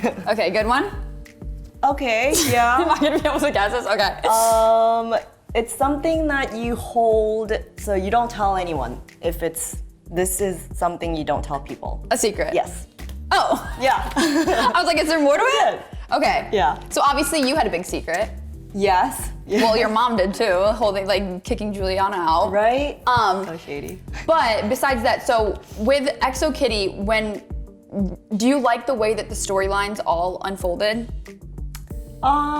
Okay, good one? Okay, yeah. Am I gonna be able to guess this? Okay. It's something that you hold, so you don't tell anyone. This is something you don't tell people. A secret? Yes. Oh. Yeah. I was like, is there more to it? Okay. Yeah. So obviously you had a big secret. Yes. Well, your mom did too, kicking Juliana out. Right? So shady. But besides that, so with EXO Kitty, do you like the way that the storylines all unfolded?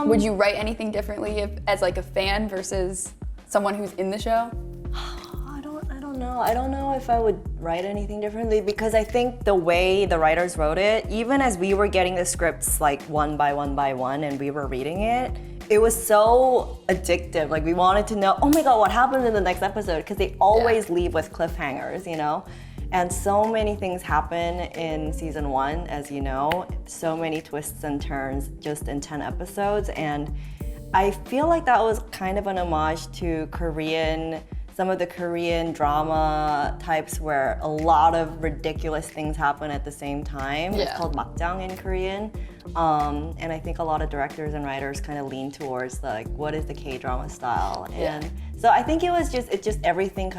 Would you write anything differently as like a fan versus someone who's in the show? I don't know. I don't know if I would write anything differently because I think the way the writers wrote it, even as we were getting the scripts like one by one and we were reading it, it was so addictive. Like we wanted to know, oh my God, what happens in the next episode? Because they always leave with cliffhangers, you know? And so many things happen in season 1, as you know, so many twists and turns just in 10 episodes. And I feel like that was kind of an homage to some of the Korean drama types where a lot of ridiculous things happen at the same time. Yeah. It's called makjang in Korean. And I think a lot of directors and writers kind of lean towards what is the K-drama style? And so I think it's just everything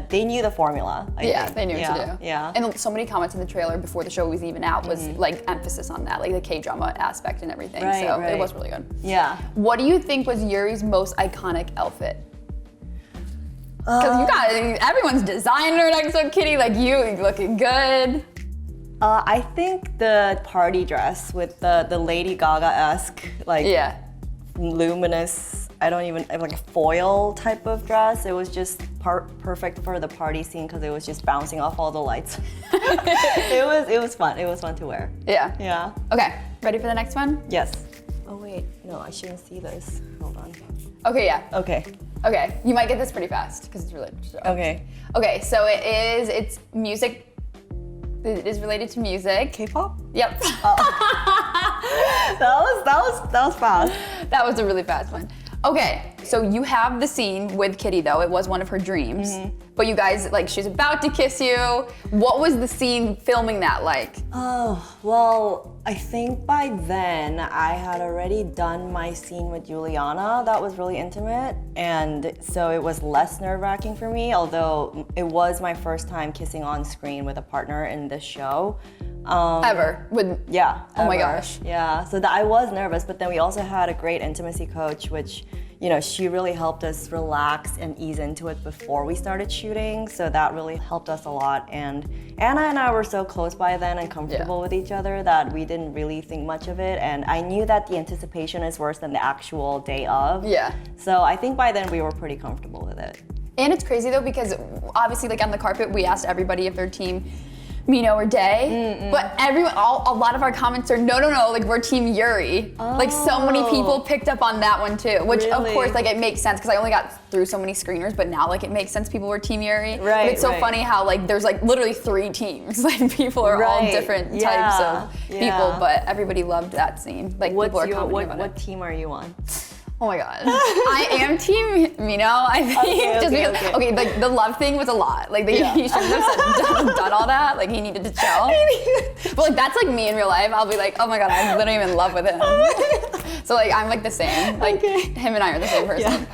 they knew the formula. They knew what to do. Yeah. And so many comments in the trailer before the show was even out was like emphasis on that, like the K-drama aspect and everything. It was really good. Yeah. What do you think was Yuri's most iconic outfit? Because everyone's designer at EXO Kitty, like you looking good. I think the party dress with the Lady Gaga-esque, luminous, like a foil type of dress. It was just perfect for the party scene because it was just bouncing off all the lights. It was fun. It was fun to wear. Yeah. Yeah. Okay, ready for the next one? Yes. Oh wait, no, I shouldn't see this. Hold on. Okay, yeah. Okay, you might get this pretty fast because it's related to show. Okay, so it's music. It is related to music. K-pop? Yep. Oh. that was fast. That was a really fast one. Okay, so you have the scene with Kitty though. It was one of her dreams. But you guys, she's about to kiss you. What was the scene filming that like? Oh, well, I think by then I had already done my scene with Juliana. That was really intimate. And so it was less nerve-wracking for me, although it was my first time kissing on screen with a partner in this show. Ever? Yeah. Oh my gosh. Yeah, so I was nervous, but then we also had a great intimacy coach, which, she really helped us relax and ease into it before we started shooting. So that really helped us a lot. And Anna and I were so close by then and comfortable with each other that we didn't really think much of it. And I knew that the anticipation is worse than the actual day of. Yeah. So I think by then we were pretty comfortable with it. And it's crazy though, because obviously on the carpet, we asked everybody if their team Mino or Day, but a lot of our comments are no, we're team Yuri. So many people picked up on that one too, which of course it makes sense because I only got through so many screeners, but now it makes sense people were team Yuri. Right. But it's so funny how there's literally 3 teams. People are all different types of people, but everybody loved that scene. People are commenting about what team are you on? Oh my God. I am team Mino, I think. Okay, the love thing was a lot. He shouldn't have done all that. He needed to chill. But that's me in real life. I'll be like, oh my God, I'm literally in love with him. So I'm the same. Him and I are the same person. Yeah.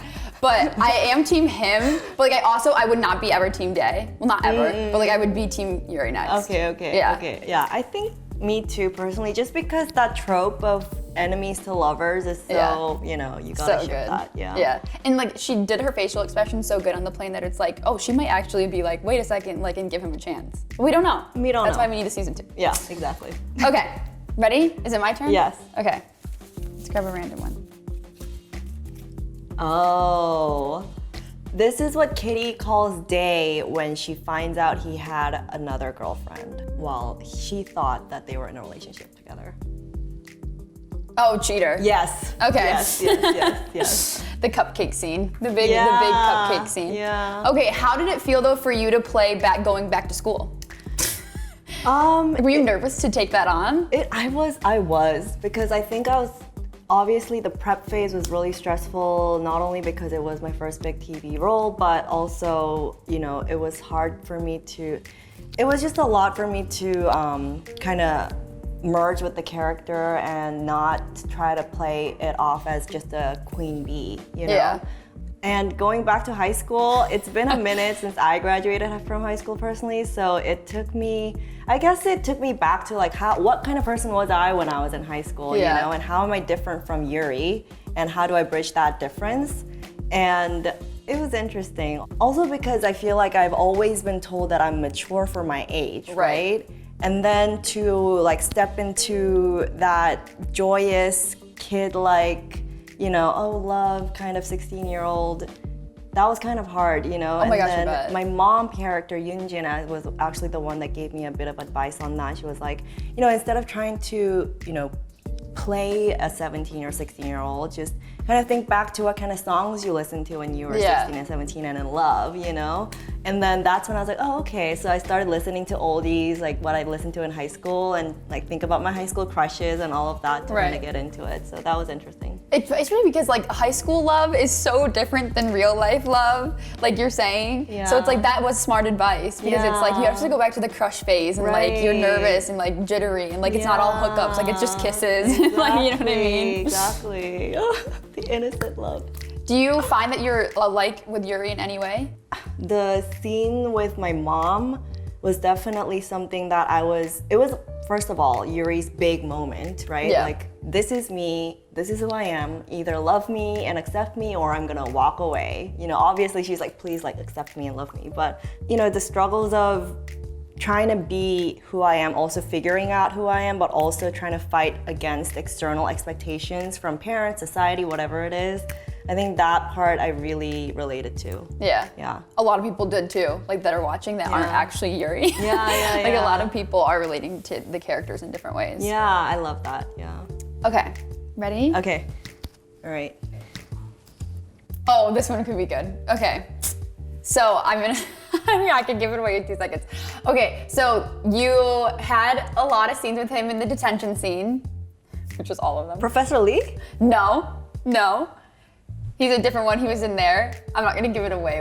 But I am team him. But I would not be ever team Day. Well, not ever. But I would be team Yuri next. Okay. Yeah, I think me too, personally, just because that trope of enemies to lovers is so, you gotta ship that. Yeah. And she did her facial expression so good on the plane that it's oh, she might actually be wait a second, and give him a chance. But we don't know. That's why we need a season 2. Yeah, exactly. Okay, ready? Is it my turn? Yes. Okay, let's grab a random one. Oh. This is what Kitty calls Day when she finds out he had another girlfriend while she thought that they were in a relationship together. Oh, cheater. Yes. Okay. Yes. The cupcake scene. The big cupcake scene. Yeah. Okay, how did it feel though for you to play going back to school? Were you nervous to take that on? I was because I think obviously the prep phase was really stressful, not only because it was my first big TV role, but also, it was hard for me to, it was just a lot for me to kind of merge with the character and not try to play it off as just a queen bee, you know? Yeah. And going back to high school, it's been a minute since I graduated from high school personally, so it took me back to like what kind of person was I when I was in high school, you know, and how am I different from Yuri, and how do I bridge that difference? And it was interesting. Also because I feel like I've always been told that I'm mature for my age, right? And then to like step into that joyous kid-like, you know, oh, love kind of 16-year-old, that was kind of hard, you know? Oh my gosh, and I bet. then my mom character, Yoonjin, was actually the one that gave me a bit of advice on that. She was like, you know, instead of trying to, you know, play a 17 or 16-year-old, just kind of think back to what kind of songs you listened to when you were 16 and 17 and in love, you know? And then that's when I was like, oh, okay. So I started listening to oldies, like what I listened to in high school, and like think about my high school crushes and all of that to kind of get into it. So that was interesting. It's really because like high school love is so different than real life love, like you're saying. Yeah. So it's like that was smart advice because it's like you have to go back to the crush phase and like you're nervous and like jittery and like it's not all hookups, like it's just kisses. Exactly. Like, you know what I mean? Exactly. The innocent love. Do you find that you're alike with Yuri in any way? The scene with my mom was definitely something that it was, first of all, Yuri's big moment, right? Yeah. Like, this is me, this is who I am, either love me and accept me or I'm gonna walk away. You know, obviously she's like, please like accept me and love me. But, you know, the struggles of trying to be who I am, also figuring out who I am, but also trying to fight against external expectations from parents, society, whatever it is. I think that part I really related to. Yeah. A lot of people did too, like that are watching that aren't actually Yuri. Yeah. Like a lot of people are relating to the characters in different ways. Yeah, I love that, yeah. Okay, ready? Okay, all right. Oh, this one could be good. Okay, so I'm gonna, I can give it away in 2 seconds. Okay, so you had a lot of scenes with him in the detention scene, which was all of them. Professor Lee? No. He's a different one. He was in there. I'm not gonna give it away.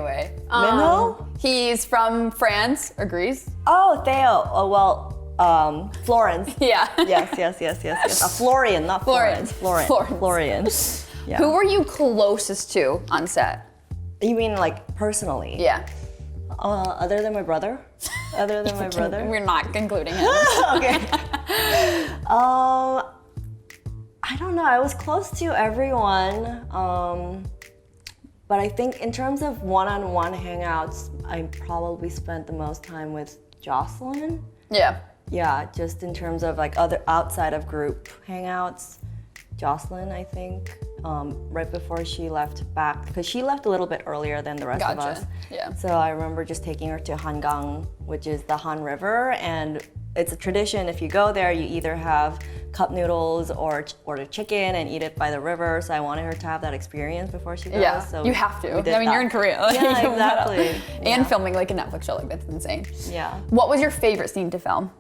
Minho? He's from France or Greece. Oh, Theo. Oh, well, Florence. Yeah. Yes. Florian, not Florence. Florian. Yeah. Who were you closest to on set? You mean like personally? Yeah. Other than my brother? We're not concluding him. Okay. I don't know. I was close to everyone, but I think in terms of one-on-one hangouts, I probably spent the most time with Jocelyn. Yeah. Yeah, just in terms of like other outside of group hangouts, Jocelyn, I think, right before she left back, because she left a little bit earlier than the rest of us. Yeah. So I remember just taking her to Hangang, which is the Han River, and it's a tradition. If you go there, you either have cup noodles or order chicken and eat it by the river. So I wanted her to have that experience before she goes. Yeah, so you have to. I mean, that. you're in Korea. Yeah, exactly. And filming like a Netflix show, like that's insane. Yeah. What was your favorite scene to film?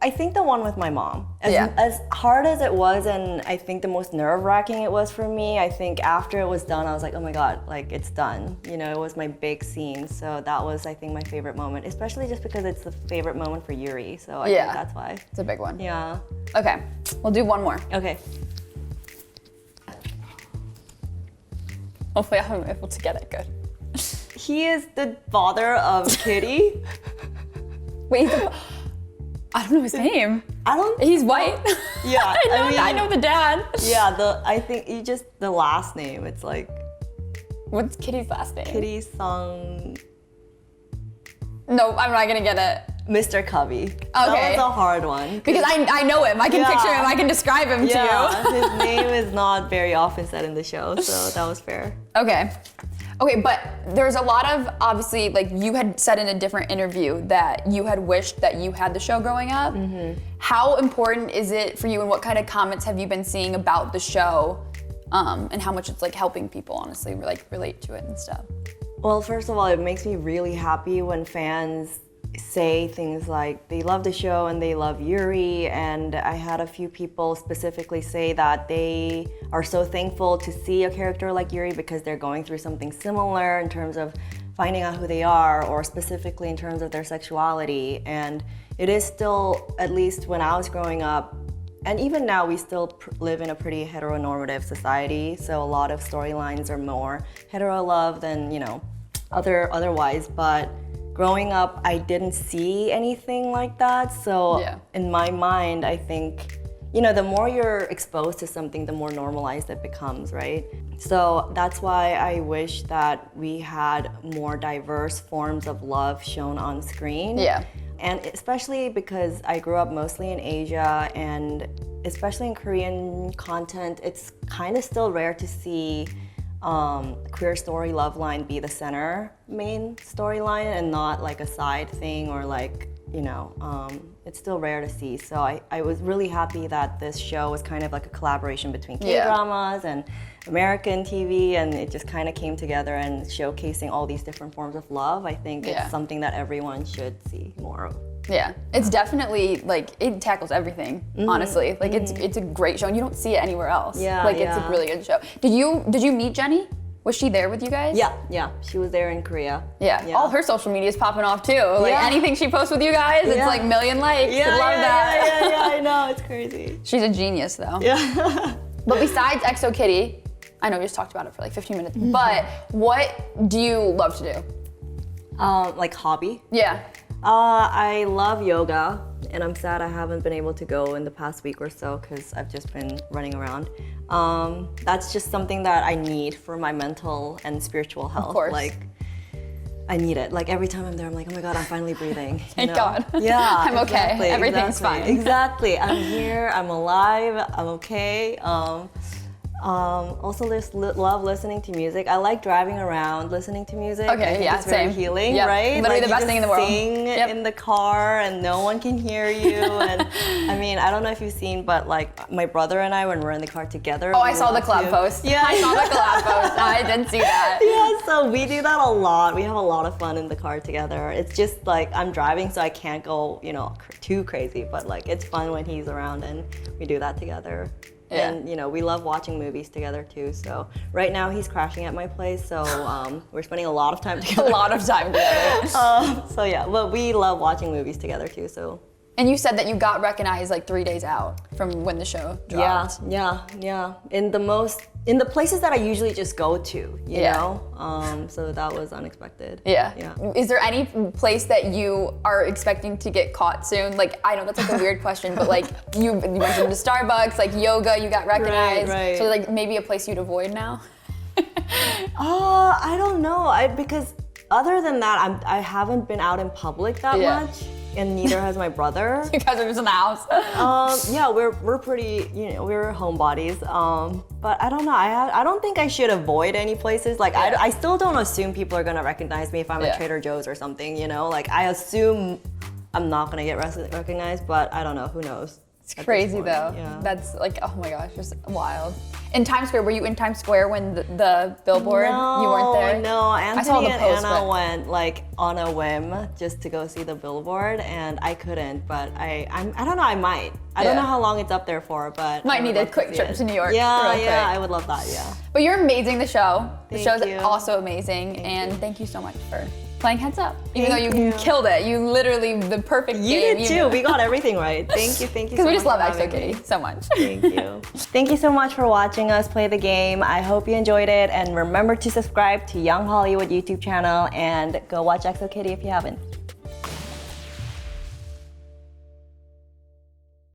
I think the one with my mom. As hard as it was, and I think the most nerve-wracking it was for me, I think after it was done, I was like, oh my God, like it's done. You know, it was my big scene. So that was, I think, my favorite moment, especially just because it's the favorite moment for Yuri. So I think that's why. It's a big one. Yeah. Okay, we'll do one more. Okay. Hopefully I'm able to get it good. He is the father of Kitty. Wait, I don't know his name. He's white. Yeah, I know the dad. Yeah, I think you just the last name. It's like. What's Kitty's last name? Kitty Sung. No, I'm not gonna get it. Mr. Covey. Okay. That was a hard one. Because I know him. I can picture him. I can describe him to you. His name is not very often said in the show, so that was fair. Okay, but there's a lot of, obviously, like you had said in a different interview that you had wished that you had the show growing up. Mm-hmm. How important is it for you, and what kind of comments have you been seeing about the show, and how much it's like helping people, honestly, like relate to it and stuff? Well, first of all, it makes me really happy when fans say things like they love the show and they love Yuri, and I had a few people specifically say that they are so thankful to see a character like Yuri because they're going through something similar in terms of finding out who they are, or specifically in terms of their sexuality. And it is still, at least when I was growing up, and even now we still live in a pretty heteronormative society, so a lot of storylines are more hetero love than, you know, otherwise, but growing up I didn't see anything like that, so in my mind I think, you know, the more you're exposed to something, the more normalized it becomes, right? So that's why I wish that we had more diverse forms of love shown on screen. Yeah. And especially because I grew up mostly in Asia, and especially in Korean content, it's kind of still rare to see queer story love line be the center main storyline and not like a side thing or like, you know, it's still rare to see. So I was really happy that this show was kind of like a collaboration between K-dramas and American TV, and it just kind of came together and showcasing all these different forms of love. I think it's something that everyone should see more of. Yeah, it's definitely like, it tackles everything, honestly. Like it's a great show and you don't see it anywhere else. Yeah, like it's a really good show. Did you meet Jenny? Was she there with you guys? Yeah, she was there in Korea. Yeah, all her social media is popping off too. Like anything she posts with you guys, it's like million likes. I love that. Yeah, I know, it's crazy. She's a genius though. Yeah. But besides EXO Kitty, I know we just talked about it for like 15 minutes, but what do you love to do? Like hobby? Yeah. I love yoga, and I'm sad I haven't been able to go in the past week or so because I've just been running around. That's just something that I need for my mental and spiritual health. Of course. Like, I need it. Like every time I'm there, I'm like, oh my God, I'm finally breathing. Thank God. Yeah, I'm okay. Everything's fine. Exactly. I'm here. I'm alive. I'm okay. Also, just love listening to music. I like driving around listening to music. Okay, it's very healing, right? Literally like, the best thing in the world. Sing in the car, and no one can hear you. And I mean, I don't know if you've seen, but like my brother and I, when we're in the car together. Oh, I saw the collab post. Yeah, I saw the collab post. I did see that. Yeah, so we do that a lot. We have a lot of fun in the car together. It's just like I'm driving, so I can't go, you know, too crazy. But like it's fun when he's around, and we do that together. Yeah. And you know, we love watching movies together too. So right now he's crashing at my place, so we're spending a lot of time together. A lot of time together. So yeah, but we love watching movies together too. So. And you said that you got recognized like 3 days out from when the show dropped. Yeah. In the places that I usually just go to, you know. So that was unexpected. Yeah. Is there any place that you are expecting to get caught soon? Like, I know that's like a weird question, but like you mentioned to Starbucks, like yoga, you got recognized. Right. So like maybe a place you'd avoid now? I don't know. Because other than that, I haven't been out in public that much. And neither has my brother. You guys are just in the house. Yeah, we're pretty, you know, we're homebodies. But I don't know. I don't think I should avoid any places. Like I still don't assume people are gonna recognize me if I'm at Trader Joe's or something. You know, like I assume I'm not gonna get recognized, but I don't know. Who knows? It's crazy though. Yeah. That's like, oh my gosh, just wild. In Times Square, were you in Times Square when the billboard? No, you weren't there? No, Anthony I saw the and post, Anna but... went like on a whim just to go see the billboard, and I couldn't. But I don't know. I might. I don't know how long it's up there for, but might need a quick trip to New York. Yeah, I would love that. Yeah. But you're amazing. The show. The Thank show's you. also amazing, and thank you so much for playing Heads Up. Even Thank though you killed it, you literally the perfect You game. did too. We got everything right. Thank you. Because we just love EXO Kitty so much. Thank you. Thank you so much for watching us play the game. I hope you enjoyed it, and remember to subscribe to Young Hollywood YouTube channel and go watch EXO Kitty if you haven't.